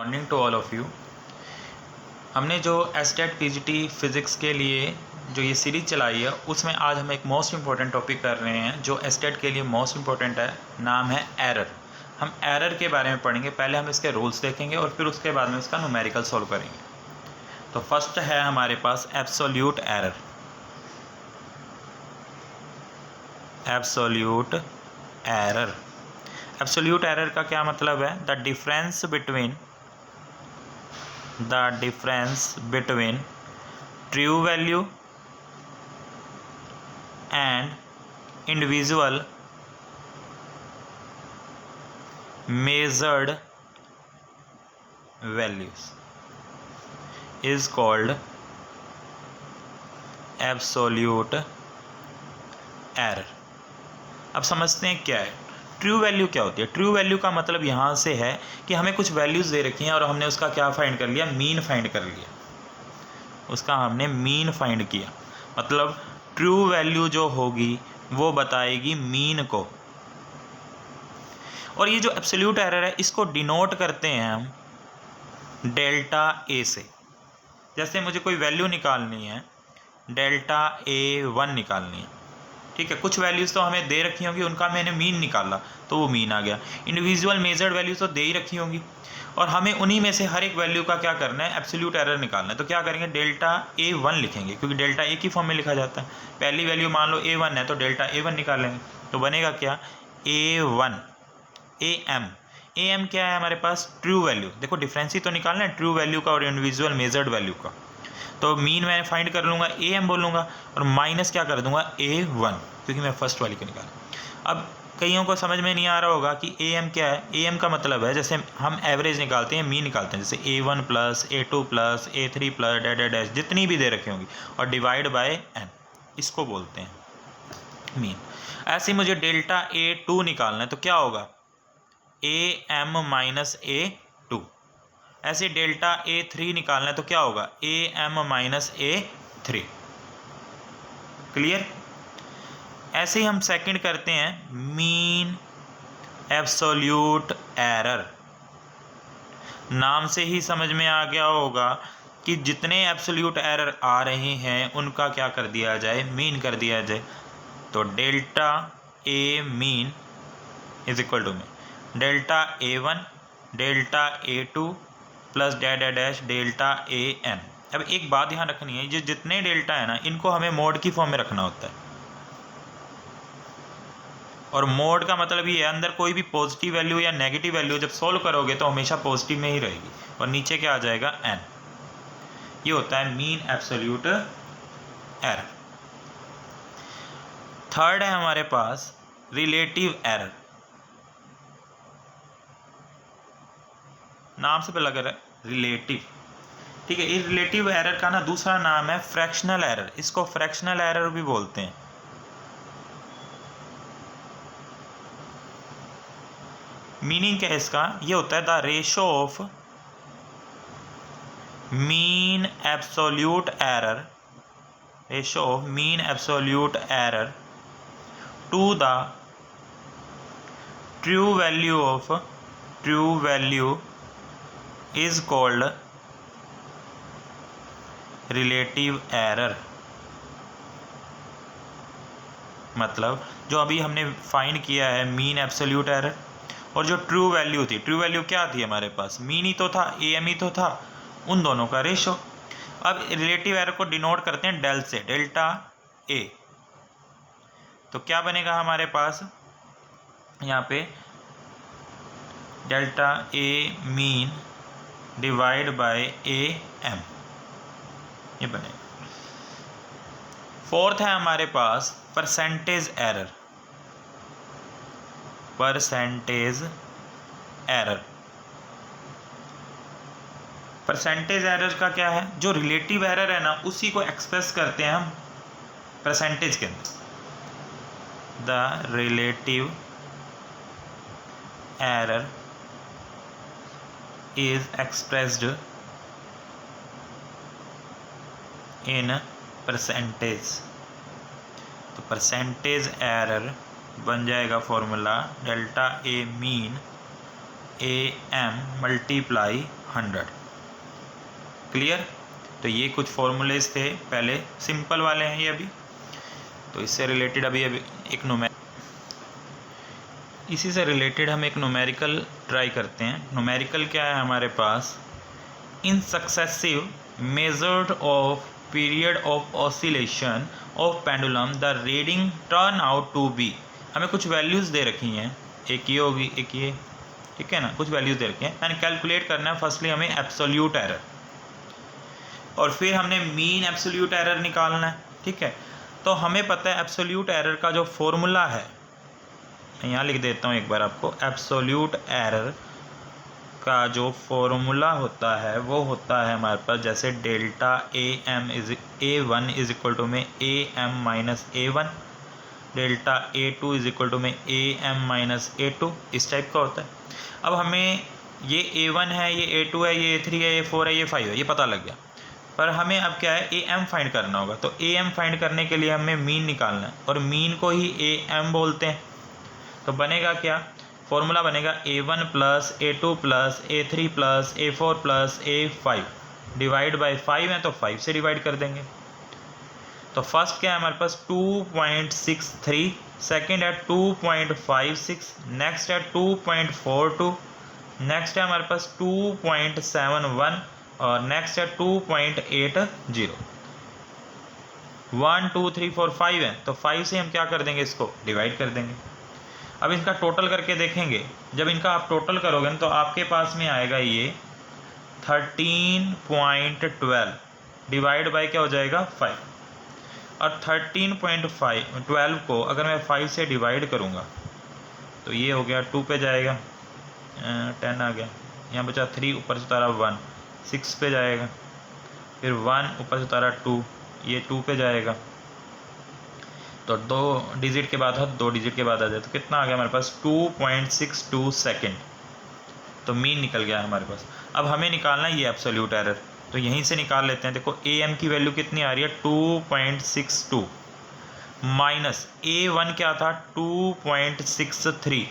Morning to all of you. हमने जो STET PGT physics के लिए जो ये सीरीज़ चलाई है उसमें आज हम एक मोस्ट इम्पॉर्टेंट टॉपिक कर रहे हैं जो एसटेट के लिए मोस्ट इम्पॉर्टेंट है। नाम है एरर। हम एरर के बारे में पढ़ेंगे। पहले हम इसके रूल्स देखेंगे और फिर उसके बाद में उसका न्यूमेरिकल सॉल्व करेंगे। तो फर्स्ट है हमारे पास absolute error. Absolute error. Absolute error का क्या मतलब है? The difference between true value and individual measured values is called absolute error। अब समझते हैं क्या है ट्रू वैल्यू। क्या होती है ट्रू वैल्यू? का मतलब यहाँ से है कि हमें कुछ वैल्यूज़ दे रखी हैं और हमने उसका क्या फाइंड कर लिया? मीन फाइंड कर लिया। उसका हमने मीन फाइंड किया। मतलब ट्रू वैल्यू जो होगी वो बताएगी मीन को। और ये जो एब्सोल्यूट एरर है इसको डिनोट करते हैं हम डेल्टा ए से। जैसे मुझे कोई वैल्यू निकालनी है, डेल्टा A1 निकालनी है, ठीक है। कुछ वैल्यूज़ तो हमें दे रखी होंगी, उनका मैंने मीन निकाला तो वो मीन आ गया। इंडिविजुअल मेजर्ड वैल्यूज़ तो दे ही रखी होंगी और हमें उन्हीं में से हर एक वैल्यू का क्या करना है? एब्सोल्यूट एरर निकालना है। तो क्या करेंगे? डेल्टा A1 लिखेंगे, क्योंकि डेल्टा ए की फॉर्म में लिखा जाता है। पहली वैल्यू मान लो A1 है तो डेल्टा A1 निकालेंगे। तो बनेगा क्या? A1 AM क्या है हमारे पास? True value. देखो डिफरेंस ही तो निकालना है ट्रू वैल्यू का और इंडिविजुअल मेजर्ड वैल्यू का। तो मीन मैं फाइंड कर लूँगा, AM बोलूँगा और माइनस क्या कर दूँगा? A1, क्योंकि मैं फर्स्ट वाली को निकाला। अब कईयों को समझ में नहीं आ रहा होगा कि AM क्या है। AM का मतलब है जैसे हम एवरेज निकालते हैं, मीन निकालते हैं, जैसे A1 plus A2 plus A3 plus dash जितनी भी दे रखी होंगी और डिवाइड बाय n, इसको बोलते हैं मीन। ऐसे ही मुझे डेल्टा A2 निकालना है तो क्या होगा? AM minus A2। ऐसे डेल्टा A3 निकालना है तो क्या होगा? AM minus A3। क्लियर? ऐसे ही हम सेकंड करते हैं मीन एब्सोल्यूट एरर। नाम से ही समझ में आ गया होगा कि जितने एब्सोल्यूट एरर आ रहे हैं उनका क्या कर दिया जाए? मीन कर दिया जाए। तो delta A mean is equal to में delta A1 delta A2 plus dash delta AN। अब एक बात ध्यान रखनी है, ये जितने डेल्टा है ना इनको हमें मोड की फॉर्म में रखना होता है। और मोड का मतलब ये है अंदर कोई भी पॉजिटिव वैल्यू या नेगेटिव वैल्यू जब सोल्व करोगे तो हमेशा पॉजिटिव में ही रहेगी और नीचे क्या आ जाएगा? n। ये होता है मीन एब्सोल्यूट एरर। थर्ड है हमारे पास रिलेटिव एरर। नाम से पता लग रहा है रिलेटिव, ठीक है। इस रिलेटिव एरर का ना दूसरा नाम है फ्रैक्शनल एरर। इसको फ्रैक्शनल एरर भी बोलते हैं। मीनिंग क्या है इसका? ये होता है the ratio of mean absolute error, ratio of mean absolute error to the true value of true value is called relative error. मतलब जो अभी हमने फाइंड किया है मीन एब्सोल्यूट एरर और जो ट्रू वैल्यू थी, ट्रू वैल्यू क्या थी हमारे पास? मीन ही तो था, AM ही तो था, उन दोनों का रेशो। अब रिलेटिव एरर को डिनोट करते हैं डेल से, डेल्टा A। तो क्या बनेगा हमारे पास यहाँ पे? Delta A mean divide by AM, ये बनेगा। फोर्थ है हमारे पास percentage error. Percentage error. Percentage error का क्या है? जो रिलेटिव एरर है ना उसी को एक्सप्रेस करते हैं हम परसेंटेज के अंदर। The relative error is expressed in percentage. तो परसेंटेज एरर बन जाएगा formula delta A mean AM multiply 100। Clear. तो ये कुछ फॉर्मूलेज थे पहले, सिंपल वाले हैं ये अभी। तो इससे रिलेटेड अभी एक इसी से रिलेटेड हम एक न्यूमेरिकल ट्राई करते हैं। न्यूमेरिकल क्या है हमारे पास, in successive measured of period of oscillation of pendulum the reading turn out to be. हमें कुछ वैल्यूज़ दे रखी हैं, एक ये होगी एक ये, ठीक है ना, कुछ वैल्यूज़ दे रखी हैं एंड कैलकुलेट करना है फर्स्टली हमें एब्सोल्यूट एरर, और फिर हमने मीन एब्सोल्यूट एरर निकालना है, ठीक है। तो हमें पता है एब्सोल्यूट एरर का जो फॉर्मूला है, मैं यहाँ लिख देता हूँ एक बार आपको। एब्सोल्यूट एरर का जो फॉर्मूला होता है वो होता है हमारे पास जैसे delta A1 is equal to में AM minus A1, delta A2 is equal to में AM माइनस A2, इस टाइप का होता है। अब हमें ये A1 है, ये A2 है, ये A3 है, ये 4 है, ये 5 है, ये पता लग गया। पर हमें अब क्या है, AM फाइंड करना होगा। तो AM फाइंड करने के लिए हमें मीन निकालना है, और मीन को ही AM बोलते हैं। तो बनेगा क्या, फॉर्मूला बनेगा A1 plus A2 plus A3 plus A4 plus A5 divide by 5 है तो 5 से डिवाइड कर देंगे। तो फर्स्ट क्या है हमारे पास 2.63, सेकेंड है 2.56, नेक्स्ट है 2.42, नेक्स्ट है हमारे पास 2.71 और नेक्स्ट है 2.80। 1 2 3 4 5 है तो 5 से हम क्या कर देंगे, इसको डिवाइड कर देंगे। अब इनका टोटल करके देखेंगे, जब इनका आप टोटल करोगे तो आपके पास में आएगा ये 13.12 डिवाइड बाय क्या हो जाएगा 5, और 13.12 को अगर मैं 5 से डिवाइड करूँगा तो ये हो गया 2 पे जाएगा, 10 आ गया, यहाँ बचा 3, ऊपर से उतारा 1, 6 पे जाएगा, फिर 1 ऊपर से उतारा 2, ये 2 पे जाएगा। तो 2 डिजिट के बाद 2 डिजिट के बाद आ जाए तो कितना आ गया हमारे पास 2.62 सेकेंड। तो मीन निकल गया हमारे पास। अब हमें निकालना है ये एब्सोल्यूट एरर, तो यहीं से निकाल लेते हैं। देखो AM की वैल्यू कितनी आ रही है 2.62 माइनस A1 क्या था 2.63।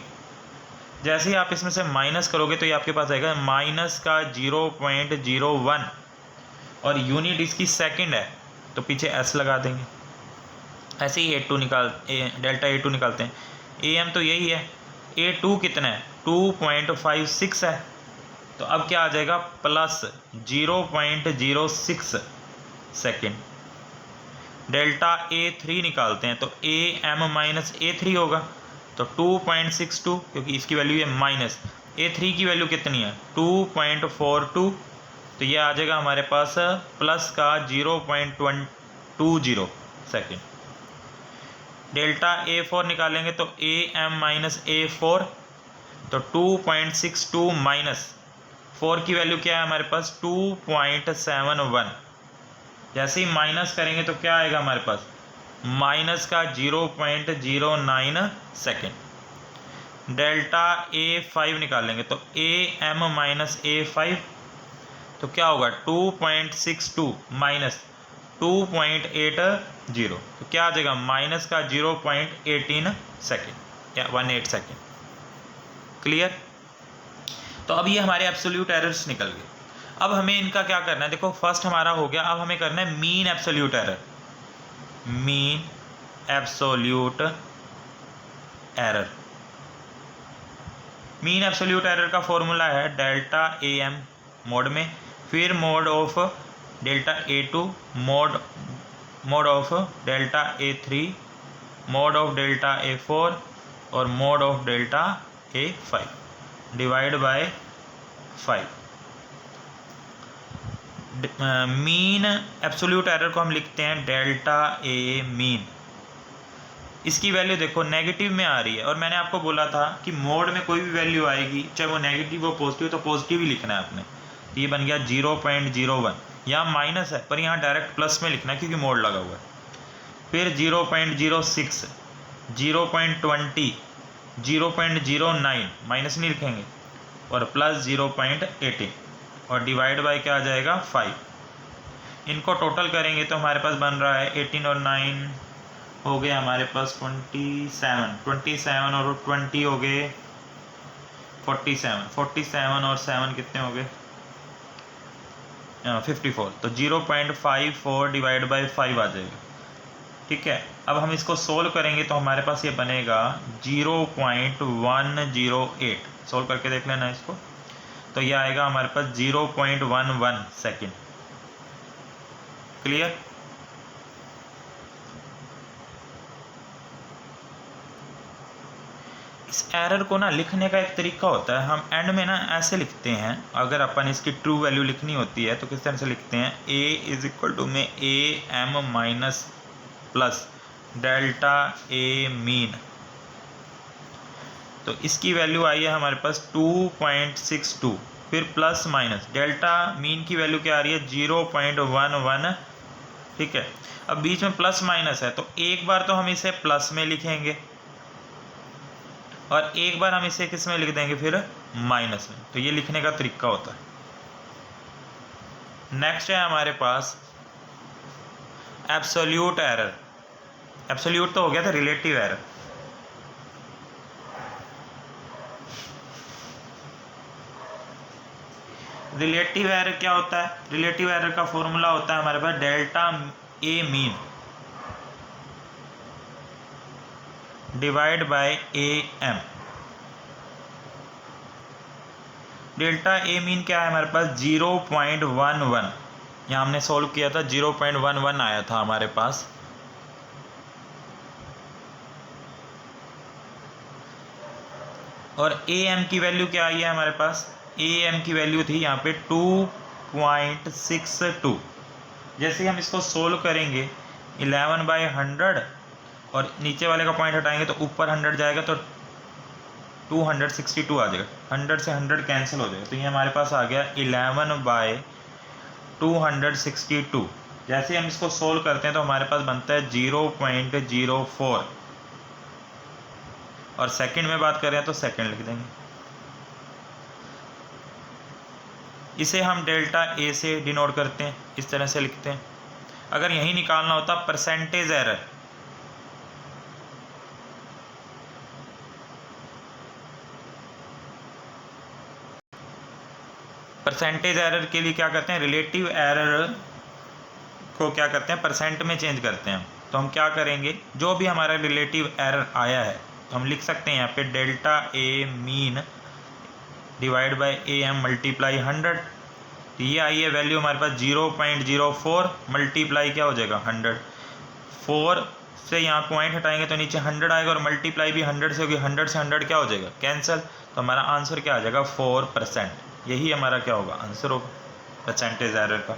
जैसे ही आप इसमें से माइनस करोगे तो ये आपके पास आएगा माइनस का 0.01, और यूनिट इसकी सेकंड है तो पीछे S लगा देंगे। ऐसे ही डेल्टा A2 निकालते हैं। AM तो यही है, A2 कितना है 2.56 है, तो अब क्या आ जाएगा प्लस 0.06 सेकेंड। डेल्टा A3 निकालते हैं तो AM माइनस A3 होगा, तो 2.62 क्योंकि इसकी वैल्यू है माइनस, A3 की वैल्यू कितनी है 2.42, तो ये आ जाएगा हमारे पास प्लस का 0.20 सेकेंड। डेल्टा A4 निकालेंगे तो AM माइनस A4, तो 2.62 माइनस 4 की वैल्यू क्या है हमारे पास 2.71। जैसे ही माइनस करेंगे तो क्या आएगा हमारे पास माइनस का 0.09 सेकेंड। डेल्टा A5 निकालेंगे तो AM माइनस A5, तो क्या होगा 2.62 माइनस 2.80, तो क्या आ जाएगा माइनस का 0.18 सेकेंड या 18 सेकेंड। क्लियर। तो अब ये हमारे एब्सोल्यूट एरर्स निकल गए। अब हमें इनका क्या करना है, देखो फर्स्ट हमारा हो गया, अब हमें करना है mean absolute error. Mean absolute error, mean absolute error का फॉर्मूला है डेल्टा AM मोड में, फिर mode of delta A2, mode of delta A3, mode of delta A4 और mode of delta A5 divide by 5। Mean absolute error को हम लिखते हैं delta A mean. इसकी वैल्यू देखो नेगेटिव में आ रही है, और मैंने आपको बोला था कि मोड में कोई भी वैल्यू आएगी चाहे वो नेगेटिव हो पॉजिटिव, तो पॉजिटिव ही लिखना है आपने। ये बन गया 0.01, यहाँ माइनस है पर यहाँ डायरेक्ट प्लस में लिखना है क्योंकि मोड लगा हुआ है। फिर 0.06, 0.20, 0.09 माइनस नहीं लिखेंगे, और प्लस 0.18 और डिवाइड बाय क्या आ जाएगा 5। इनको टोटल करेंगे तो हमारे पास बन रहा है 18 और 9 हो गए हमारे पास 27 और 20 हो गए 47 और 7 कितने हो गए 54, तो 0.54 डिवाइड बाई 5 आ जाएगा। ठीक है, अब हम इसको सोल्व करेंगे तो हमारे पास ये बनेगा 0.108। सोल्व करके देख लेना इसको, तो ये आएगा हमारे पास 0.11 सेकेंड। क्लियर? इस एरर को ना लिखने का एक तरीका होता है, हम एंड में ना ऐसे लिखते हैं, अगर अपन इसकी ट्रू वैल्यू लिखनी होती है तो किस तरह से लिखते हैं, a इज इक्वल टू में A M minus plus delta A mean. तो इसकी वैल्यू आई है हमारे पास 2.62, फिर प्लस माइनस डेल्टा मीन की वैल्यू क्या आ रही है 0.11। ठीक है, अब बीच में प्लस माइनस है तो एक बार तो हम इसे प्लस में लिखेंगे और एक बार हम इसे किस में लिख देंगे फिर माइनस में। तो ये लिखने का तरीका होता है। नेक्स्ट है हमारे पास एब्सोल्यूट एरर। एब्सोल्यूट तो हो गया था, रिलेटिव एरर। रिलेटिव एरर क्या होता है? रिलेटिव एरर का फॉर्मूला होता है हमारे पास delta A mean divide by A M. Delta A mean क्या है हमारे पास 0.11। यहाँ हमने सॉल्व किया था 0.11 आया था हमारे पास। और ए एम की वैल्यू क्या आई है हमारे पास? ए एम की वैल्यू थी यहाँ पे 2.62। जैसे ही हम इसको सोल्व करेंगे 11/100 और नीचे वाले का पॉइंट हटाएंगे तो ऊपर 100 जाएगा तो 262 आ जाएगा। 100 से 100 कैंसिल हो जाएगा, तो ये हमारे पास आ गया 11/262। जैसे हम इसको सोल्व करते हैं तो हमारे पास बनता है 0.04 और सेकंड में बात करें तो सेकंड लिख देंगे। इसे हम डेल्टा ए से डिनोट करते हैं, इस तरह से लिखते हैं। अगर यही निकालना होता परसेंटेज एरर, परसेंटेज एरर के लिए क्या करते हैं, रिलेटिव एरर को क्या करते हैं परसेंट में चेंज करते हैं। तो हम क्या करेंगे, जो भी हमारा रिलेटिव एरर आया है तो हम लिख सकते हैं यहाँ पे delta A mean divide by A M multiply 100। तो ये आई है वैल्यू हमारे पास 0.04 मल्टीप्लाई क्या हो जाएगा 100। 4 से यहाँ पॉइंट हटाएंगे तो नीचे 100 आएगा और मल्टीप्लाई भी 100 से होगी। 100 से 100 क्या हो जाएगा कैंसिल, तो हमारा आंसर क्या आ जाएगा 4%। यही हमारा क्या होगा आंसर होगा परसेंटेज एरर का।